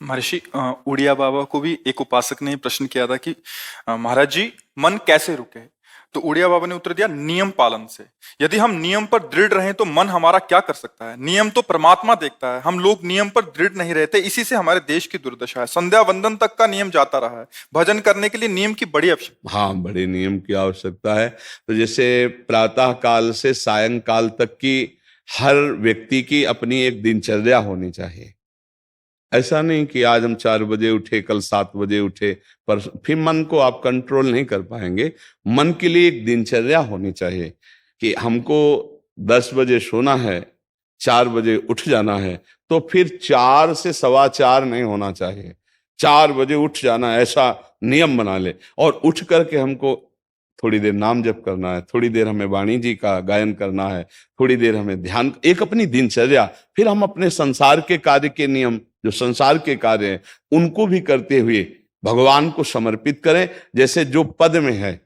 महर्षि उड़िया बाबा को भी एक उपासक ने प्रश्न किया था कि महाराज जी, मन कैसे रुके? तो उड़िया बाबा ने उत्तर दिया, नियम पालन से। यदि हम नियम पर दृढ़ रहें तो मन हमारा क्या कर सकता है? नियम तो परमात्मा देखता है, हम लोग नियम पर दृढ़ नहीं रहते, इसी से हमारे देश की दुर्दशा है। संध्या वंदन तक का नियम जाता रहा है, भजन करने के लिए नियम की बड़ी आवश्यकता। हाँ, बड़े नियम की आवश्यकता है। तो जैसे प्रातः काल से सायंकाल तक की हर व्यक्ति की अपनी एक दिनचर्या होनी चाहिए। ऐसा नहीं कि आज हम 4 बजे उठे, कल 7 बजे उठे, पर फिर मन को आप कंट्रोल नहीं कर पाएंगे। मन के लिए एक दिनचर्या होनी चाहिए कि हमको 10 बजे सोना है, 4 बजे उठ जाना है, तो फिर 4 से 4:15 नहीं होना चाहिए, 4 बजे उठ जाना, ऐसा नियम बना ले। और उठ करके हमको थोड़ी देर नाम जप करना है, थोड़ी देर हमें वाणी जी का गायन करना है, थोड़ी देर हमें ध्यान, एक अपनी दिनचर्या। फिर हम अपने संसार के कार्य के नियम, जो संसार के कार्य हैं, उनको भी करते हुए भगवान को समर्पित करें। जैसे जो पद में है,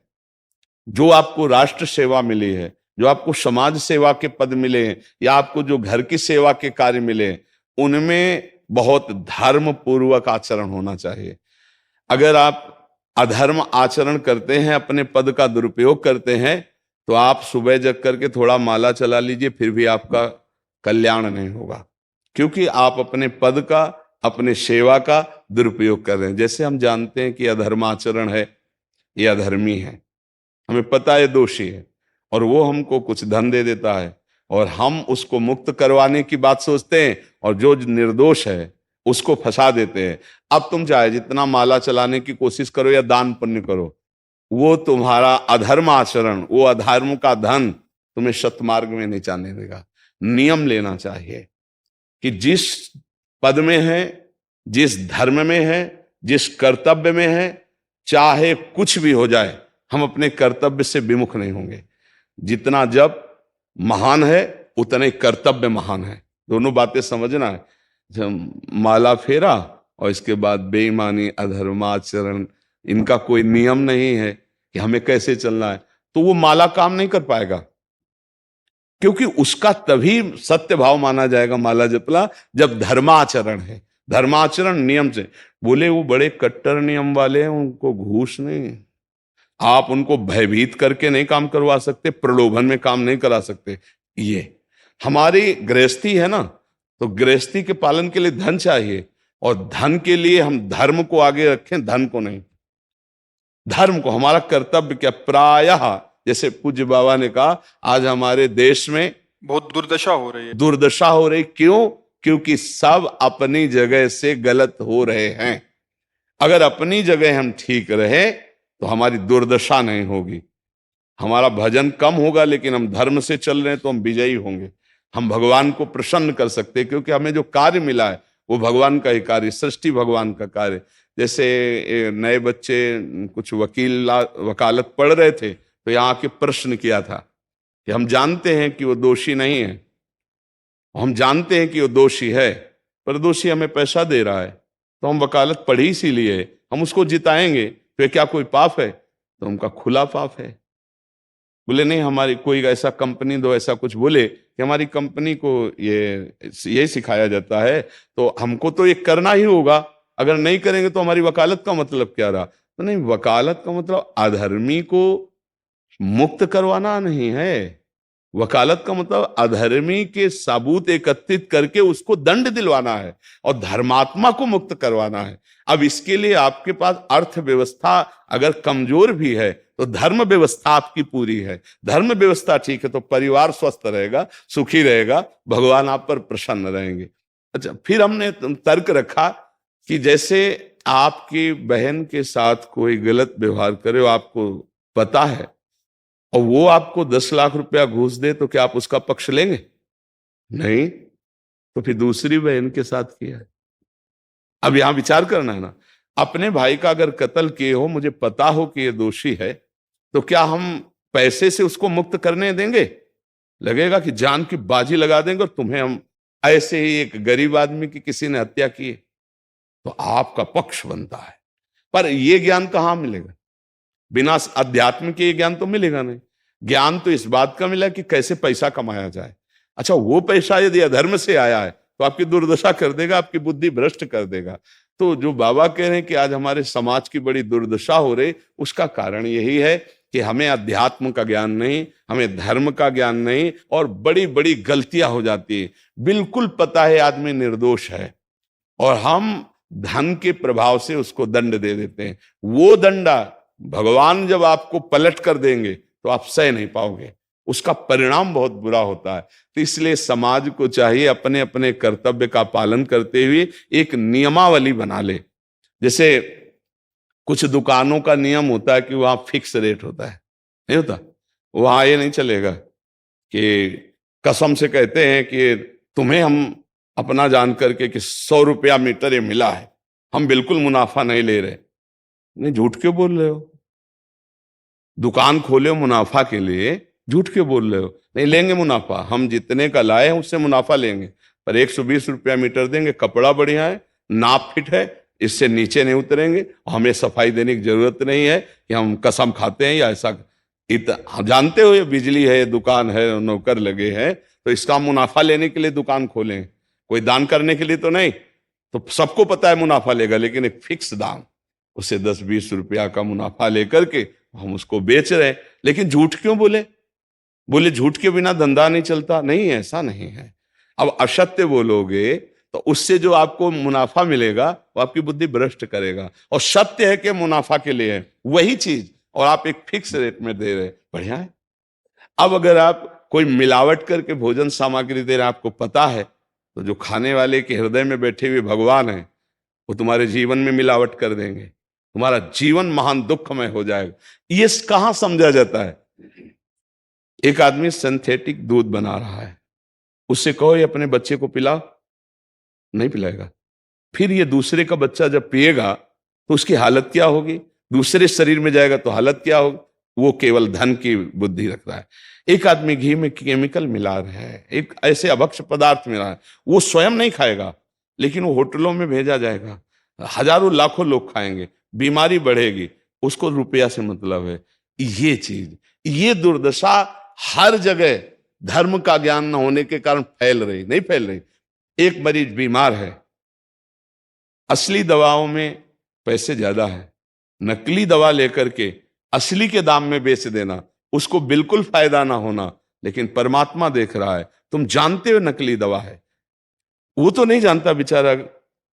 जो आपको राष्ट्र सेवा मिली है, जो आपको समाज सेवा के पद मिले हैं, या आपको जो घर की सेवा के कार्य मिले हैं, उनमें बहुत धर्म पूर्वक आचरण होना चाहिए। अगर आप अधर्म आचरण करते हैं, अपने पद का दुरुपयोग करते हैं, तो आप सुबह जग करके थोड़ा माला चला लीजिए, फिर भी आपका कल्याण नहीं होगा, क्योंकि आप अपने पद का, अपने सेवा का दुरुपयोग कर रहे हैं। जैसे हम जानते हैं कि अधर्माचरण है, ये अधर्मी है, हमें पता है दोषी है, और वो हमको कुछ धन दे देता है, और हम उसको मुक्त करवाने की बात सोचते हैं, और जो निर्दोष है उसको फंसा देते हैं। अब तुम चाहे जितना माला चलाने की कोशिश करो या दान पुण्य करो, वो तुम्हारा अधर्म आचरण, वो अधर्म का धन तुम्हें सतमार्ग में नहीं जाने देगा। नियम लेना चाहिए कि जिस पद में है, जिस धर्म में है, जिस कर्तव्य में है, चाहे कुछ भी हो जाए, हम अपने कर्तव्य से विमुख नहीं होंगे। जितना जप महान है, उतने कर्तव्य महान है। दोनों बातें समझना है। माला फेरा और इसके बाद बेईमानी, अधर्माचरण, इनका कोई नियम नहीं है कि हमें कैसे चलना है, तो वो माला काम नहीं कर पाएगा, क्योंकि उसका तभी सत्य भाव माना जाएगा माला जपला जब धर्माचरण है। धर्माचरण नियम से। बोले वो बड़े कट्टर नियम वाले हैं, उनको घूस नहीं, आप उनको भयभीत करके नहीं काम करवा सकते, प्रलोभन में काम नहीं करा सकते। ये हमारी गृहस्थी है ना, तो गृहस्थी के पालन के लिए धन चाहिए, और धन के लिए हम धर्म को आगे रखें, धन को नहीं। धर्म को, हमारा कर्तव्य क्या, प्रायः जैसे पूज्य बाबा ने कहा, आज हमारे देश में बहुत दुर्दशा हो रही है। दुर्दशा हो रही, क्यों? क्योंकि सब अपनी जगह से गलत हो रहे हैं। अगर अपनी जगह हम ठीक रहे तो हमारी दुर्दशा नहीं होगी। हमारा भजन कम होगा, लेकिन हम धर्म से चल रहे हैं तो हम विजयी होंगे। हम भगवान को प्रसन्न कर सकते हैं, क्योंकि हमें जो कार्य मिला है वो भगवान का ही कार्य, सृष्टि भगवान का कार्य। जैसे नए बच्चे कुछ वकालत पढ़ रहे थे, तो यहाँ आके प्रश्न किया था कि हम जानते हैं कि वो दोषी नहीं है, हम जानते हैं कि वो दोषी है, पर दोषी हमें पैसा दे रहा है, तो हम वकालत पढ़ी इसीलिए, हम उसको जिताएंगे, तो क्या कोई पाप है? तो उनका खुला पाप है। बोले नहीं, हमारी कोई ऐसा कंपनी दो, ऐसा कुछ बोले कि हमारी कंपनी को ये सिखाया जाता है, तो हमको तो ये करना ही होगा, अगर नहीं करेंगे तो हमारी वकालत का मतलब क्या रहा? तो नहीं, वकालत का मतलब अधर्मी को मुक्त करवाना नहीं है। वकालत का मतलब अधर्मी के सबूत एकत्रित करके उसको दंड दिलवाना है, और धर्मात्मा को मुक्त करवाना है। अब इसके लिए आपके पास अर्थव्यवस्था अगर कमजोर भी है, तो धर्म व्यवस्था आपकी पूरी है। धर्म व्यवस्था ठीक है तो परिवार स्वस्थ रहेगा, सुखी रहेगा, भगवान आप पर प्रसन्न रहेंगे। अच्छा, फिर हमने तर्क रखा कि जैसे आपकी बहन के साथ कोई गलत व्यवहार करे, आपको पता है, और वो आपको 10 लाख रुपया घूस दे, तो क्या आप उसका पक्ष लेंगे? नहीं, तो फिर दूसरी बहन के साथ किया है। अब यहां विचार करना है ना, अपने भाई का अगर कत्ल किए हो, मुझे पता हो कि ये दोषी है, तो क्या हम पैसे से उसको मुक्त करने देंगे? लगेगा कि जान की बाजी लगा देंगे, और तुम्हें हम ऐसे ही एक गरीब आदमी की किसी ने हत्या की है, तो आपका पक्ष बनता है। पर यह ज्ञान कहां मिलेगा? बिना अध्यात्म के ये ज्ञान तो मिलेगा नहीं। ज्ञान तो इस बात का मिला कि कैसे पैसा कमाया जाए। अच्छा, वो पैसा यदि अधर्म से आया है तो आपकी दुर्दशा कर देगा, आपकी बुद्धि भ्रष्ट कर देगा। तो जो बाबा कह रहे हैं कि आज हमारे समाज की बड़ी दुर्दशा हो रही, उसका कारण यही है कि हमें अध्यात्म का ज्ञान नहीं, हमें धर्म का ज्ञान नहीं, और बड़ी बड़ी गलतियां हो जाती है। बिल्कुल पता है आदमी निर्दोष है और हम धन के प्रभाव से उसको दंड दे देते हैं। वो दंडा भगवान जब आपको पलट कर देंगे तो आप सह नहीं पाओगे, उसका परिणाम बहुत बुरा होता है। तो इसलिए समाज को चाहिए अपने अपने कर्तव्य का पालन करते हुए एक नियमावली बना ले। जैसे कुछ दुकानों का नियम होता है कि वहां फिक्स रेट होता है, नहीं होता? वहां ये नहीं चलेगा कि कसम से कहते हैं कि तुम्हें हम अपना जान करके कि 100 रुपया मीटर ये मिला है, हम बिल्कुल मुनाफा नहीं ले रहे। नहीं, झूठ क्यों बोल रहे हो? दुकान खोले हो मुनाफा के लिए, झूठ क्यों बोल रहे हो? नहीं लेंगे मुनाफा, हम जितने का लाए हैं उससे मुनाफा लेंगे, पर 120 रुपया मीटर देंगे, कपड़ा बढ़िया है, नाप फिट है, इससे नीचे नहीं उतरेंगे, हमें सफाई देने की जरूरत नहीं है कि हम कसम खाते हैं या ऐसा। हम जानते हो ये बिजली है, दुकान है, नौकर लगे हैं, तो इसका मुनाफा लेने के लिए दुकान खोलें, कोई दान करने के लिए तो नहीं। तो सबको पता है मुनाफा लेगा, लेकिन एक फिक्स दाम, उससे 10-20 रुपया का मुनाफा लेकर के हम उसको बेच रहे हैं। लेकिन झूठ क्यों बोले? बोले झूठ के बिना धंधा नहीं चलता। नहीं, ऐसा नहीं है। अब असत्य बोलोगे तो उससे जो आपको मुनाफा मिलेगा वो आपकी बुद्धि भ्रष्ट करेगा, और सत्य है कि मुनाफा के लिए है वही चीज, और आप एक फिक्स रेट में दे रहे, बढ़िया है। अब अगर आप कोई मिलावट करके भोजन सामग्री दे रहे, आपको पता है, तो जो खाने वाले के हृदय में बैठे हुए भगवान है वो तुम्हारे जीवन में मिलावट कर देंगे, तुम्हारा जीवन महान दुखमय हो जाएगा। ये कहां समझा जाता है? एक आदमी सिंथेटिक दूध बना रहा है, उससे कहो ये अपने बच्चे को पिलाओ, नहीं पिलाएगा। फिर ये दूसरे का बच्चा जब पिएगा तो उसकी हालत क्या होगी? दूसरे शरीर में जाएगा तो हालत क्या होगी? वो केवल धन की बुद्धि रख रहा है। एक आदमी घी में केमिकल मिला रहा है, एक ऐसे अभक्ष पदार्थ मिला है, वो स्वयं नहीं खाएगा, लेकिन वो होटलों में भेजा जाएगा, हजारों लाखों लोग खाएंगे, बीमारी बढ़ेगी, उसको रुपया से मतलब है। ये चीज, ये दुर्दशा हर जगह धर्म का ज्ञान न होने के कारण फैल रही, नहीं फैल रही। एक मरीज बीमार है, असली दवाओं में पैसे ज्यादा है, नकली दवा लेकर के असली के दाम में बेच देना, उसको बिल्कुल फायदा ना होना। लेकिन परमात्मा देख रहा है, तुम जानते हो नकली दवा है, वो तो नहीं जानता बेचारा,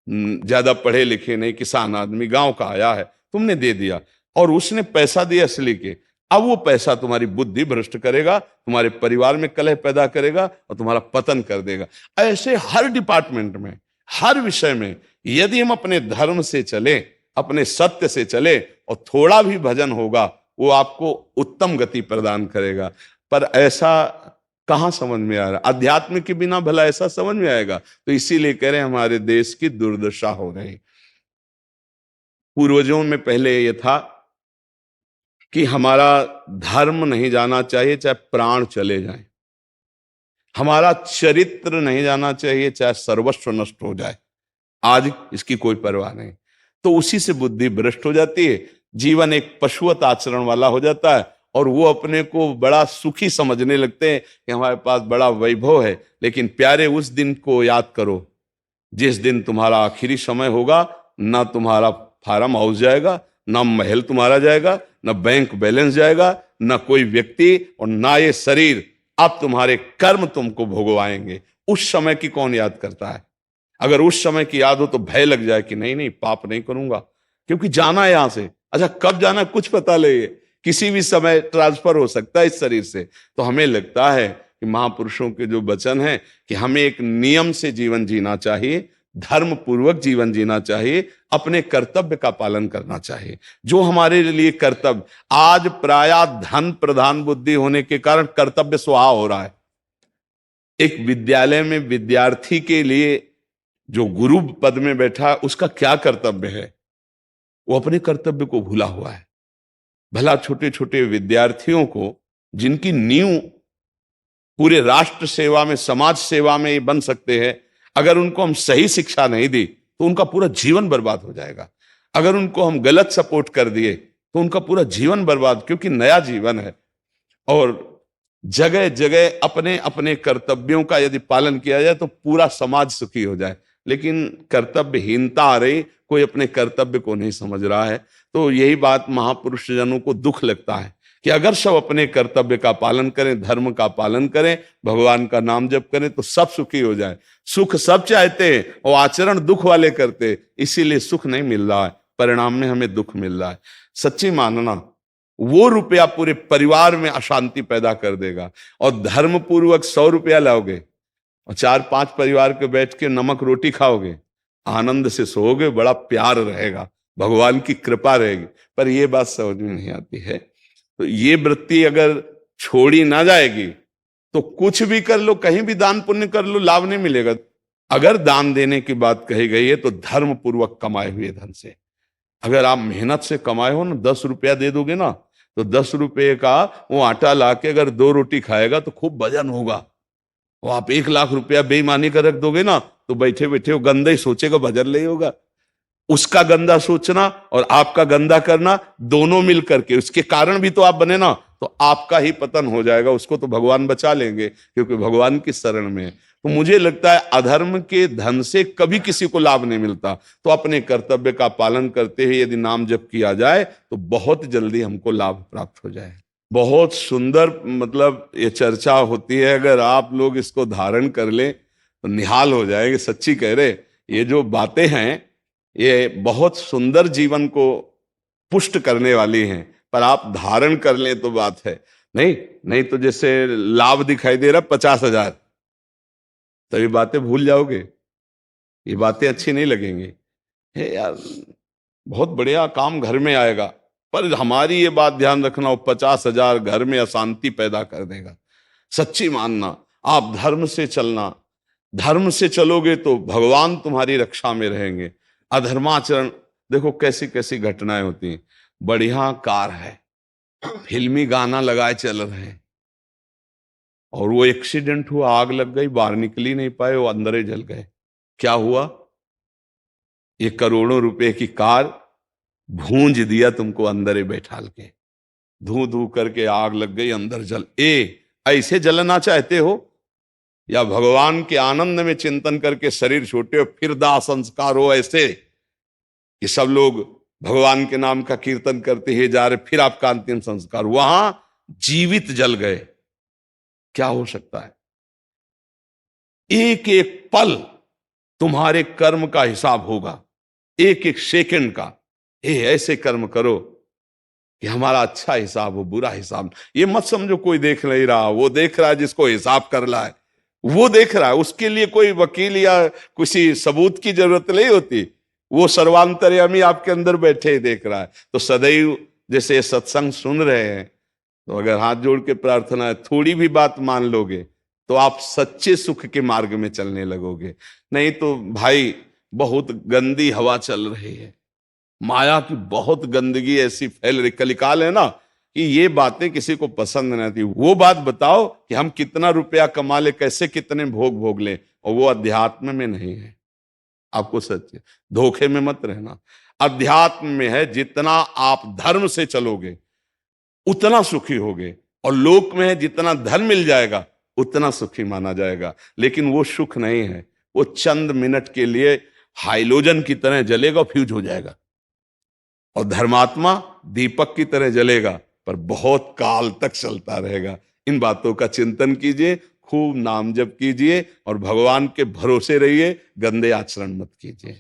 ज्यादा पढ़े लिखे नहीं, किसान आदमी गांव का आया है, तुमने दे दिया और उसने पैसा दिया असली के। अब वो पैसा तुम्हारी बुद्धि भ्रष्ट करेगा, तुम्हारे परिवार में कलह पैदा करेगा और तुम्हारा पतन कर देगा। ऐसे हर डिपार्टमेंट में, हर विषय में यदि हम अपने धर्म से चले, अपने सत्य से चले, और थोड़ा भी भजन होगा, वो आपको उत्तम गति प्रदान करेगा। पर ऐसा कहां समझ में आ रहा? अध्यात्म के बिना भला ऐसा समझ में आएगा? तो इसीलिए कह रहे हैं हमारे देश की दुर्दशा हो रही। पूर्वजों में पहले यह था कि हमारा धर्म नहीं जाना चाहिए चाहे प्राण चले जाएं, हमारा चरित्र नहीं जाना चाहिए चाहे सर्वस्व नष्ट हो जाए। आज इसकी कोई परवाह नहीं, तो उसी से बुद्धि भ्रष्ट हो जाती है, जीवन एक पशुवत आचरण वाला हो जाता है, और वो अपने को बड़ा सुखी समझने लगते हैं कि हमारे पास बड़ा वैभव है। लेकिन प्यारे, उस दिन को याद करो जिस दिन तुम्हारा आखिरी समय होगा, ना तुम्हारा फार्म हाउस जाएगा, ना महल तुम्हारा जाएगा, ना बैंक बैलेंस जाएगा, ना कोई व्यक्ति, और ना ये शरीर। अब तुम्हारे कर्म तुमको भोगवाएंगे। उस समय की कौन याद करता है? अगर उस समय की याद हो तो भय लग जाए कि नहीं नहीं, पाप नहीं करूंगा, क्योंकि जाना है यहां से। अच्छा, कब जाना कुछ पता नहीं, किसी भी समय ट्रांसफर हो सकता है इस शरीर से। तो हमें लगता है कि महापुरुषों के जो वचन है कि हमें एक नियम से जीवन जीना चाहिए, धर्म पूर्वक जीवन जीना चाहिए, अपने कर्तव्य का पालन करना चाहिए। जो हमारे लिए कर्तव्य, आज प्रायः धन प्रधान बुद्धि होने के कारण कर्तव्य स्वाहा हो रहा है। एक विद्यालय में विद्यार्थी के लिए जो गुरु पद में बैठा है, उसका क्या कर्तव्य है? वो अपने कर्तव्य को भूला हुआ है। भला छोटे छोटे विद्यार्थियों को, जिनकी नींव पूरे राष्ट्र सेवा में, समाज सेवा में ये बन सकते हैं, अगर उनको हम सही शिक्षा नहीं दी तो उनका पूरा जीवन बर्बाद हो जाएगा। अगर उनको हम गलत सपोर्ट कर दिए तो उनका पूरा जीवन बर्बाद, क्योंकि नया जीवन है। और जगह जगह अपने अपने कर्तव्यों का यदि पालन किया जाए तो पूरा समाज सुखी हो जाए। लेकिन कर्तव्यहीनता आ रही, कोई अपने कर्तव्य को नहीं समझ रहा है। तो यही बात महापुरुष जनों को दुख लगता है कि अगर सब अपने कर्तव्य का पालन करें, धर्म का पालन करें, भगवान का नाम जप करें तो सब सुखी हो जाए। सुख सब चाहते हैं और आचरण दुख वाले करते, इसीलिए सुख नहीं मिल रहा है, परिणाम में हमें दुख मिल रहा है। सच्ची मानना, वो रुपया पूरे परिवार में अशांति पैदा कर देगा। और धर्म पूर्वक 100 रुपया लाओगे और 4-5 परिवार के बैठ के नमक रोटी खाओगे, आनंद से सोओगे, बड़ा प्यार रहेगा, भगवान की कृपा रहेगी। पर ये बात समझ में नहीं आती है। तो ये वृत्ति अगर छोड़ी ना जाएगी तो कुछ भी कर लो, कहीं भी दान पुण्य कर लो, लाभ नहीं मिलेगा। अगर दान देने की बात कही गई है तो धर्म पूर्वक कमाए हुए धन से। अगर आप मेहनत से कमाए हो ना, 10 रुपया दे दोगे ना, तो 10 रुपये का वो आटा लाके अगर 2 रोटी खाएगा तो खूब वजन होगा। और आप 1 लाख रुपया बेईमानी कर रख दोगे ना, तो बैठे बैठे वो गंदा ही सोचेगा, वजन नहीं होगा। उसका गंदा सोचना और आपका गंदा करना, दोनों मिल करके उसके कारण भी तो आप बने ना, तो आपका ही पतन हो जाएगा। उसको तो भगवान बचा लेंगे क्योंकि भगवान की शरण में है। तो मुझे लगता है अधर्म के धन से कभी किसी को लाभ नहीं मिलता। तो अपने कर्तव्य का पालन करते हुए यदि नाम जप किया जाए तो बहुत जल्दी हमको लाभ प्राप्त हो जाए। बहुत सुंदर मतलब ये चर्चा होती है, अगर आप लोग इसको धारण कर लें तो निहाल हो जाएंगे। सच्ची कह रहे, ये जो बातें हैं ये बहुत सुंदर जीवन को पुष्ट करने वाली हैं, पर आप धारण कर लें तो बात है। नहीं तो जैसे लाभ दिखाई दे रहा 50,000, तो ये बातें भूल जाओगे, ये बातें अच्छी नहीं लगेंगी। हे यार, बहुत बढ़िया काम घर में आएगा, पर हमारी ये बात ध्यान रखना, वो 50,000 घर में अशांति पैदा कर देगा। सच्ची मानना, आप धर्म से चलना, धर्म से चलोगे तो भगवान तुम्हारी रक्षा में रहेंगे। अधर्माचरण, देखो कैसी कैसी घटनाएं होती हैं। बढ़िया कार है, फिल्मी गाना लगाए चल रहे हैं, और वो एक्सीडेंट हुआ, आग लग गई, बाहर निकल ही नहीं पाए, वो अंदर ही जल गए। क्या हुआ? ये करोड़ों रुपए की कार भूंज दिया तुमको अंदर ही बैठाल के, धू धू करके आग लग गई, अंदर जल। ऐसे जलना चाहते हो या भगवान के आनंद में चिंतन करके शरीर छोटे हो फिर दाह संस्कार हो ऐसे कि सब लोग भगवान के नाम का कीर्तन करते ही जा रहे, फिर आपका अंतिम संस्कार वहां जीवित जल गए? क्या हो सकता है? एक एक पल तुम्हारे कर्म का हिसाब होगा, एक एक सेकंड का। ऐसे कर्म करो कि हमारा अच्छा हिसाब हो, बुरा हिसाब। ये मत समझो कोई देख नहीं रहा, वो देख रहा है जिसको हिसाब कर रहा है, वो देख रहा है। उसके लिए कोई वकील या किसी सबूत की जरूरत नहीं होती, वो सर्वांतर्यामी आपके अंदर बैठे ही देख रहा है। तो सदैव जैसे सत्संग सुन रहे हैं, तो अगर हाथ जोड़ के प्रार्थना है, थोड़ी भी बात मान लोगे तो आप सच्चे सुख के मार्ग में चलने लगोगे। नहीं तो भाई बहुत गंदी हवा चल रही है, माया की बहुत गंदगी ऐसी फैल रही, कलिकाल है ना, कि ये बातें किसी को पसंद नहीं आती। वो बात बताओ कि हम कितना रुपया कमा ले, कैसे कितने भोग भोग ले, और वो अध्यात्म में नहीं है। आपको सच धोखे में मत रहना, अध्यात्म में है। जितना आप धर्म से चलोगे उतना सुखी होगे, और लोक में है जितना धन मिल जाएगा उतना सुखी माना जाएगा। लेकिन वो सुख नहीं है, वो चंद मिनट के लिए हाइलोजन की तरह जलेगा, फ्यूज हो जाएगा। और धर्मात्मा दीपक की तरह जलेगा, पर बहुत काल तक चलता रहेगा। इन बातों का चिंतन कीजिए, खूब नाम जप कीजिए और भगवान के भरोसे रहिए, गंदे आचरण मत कीजिए।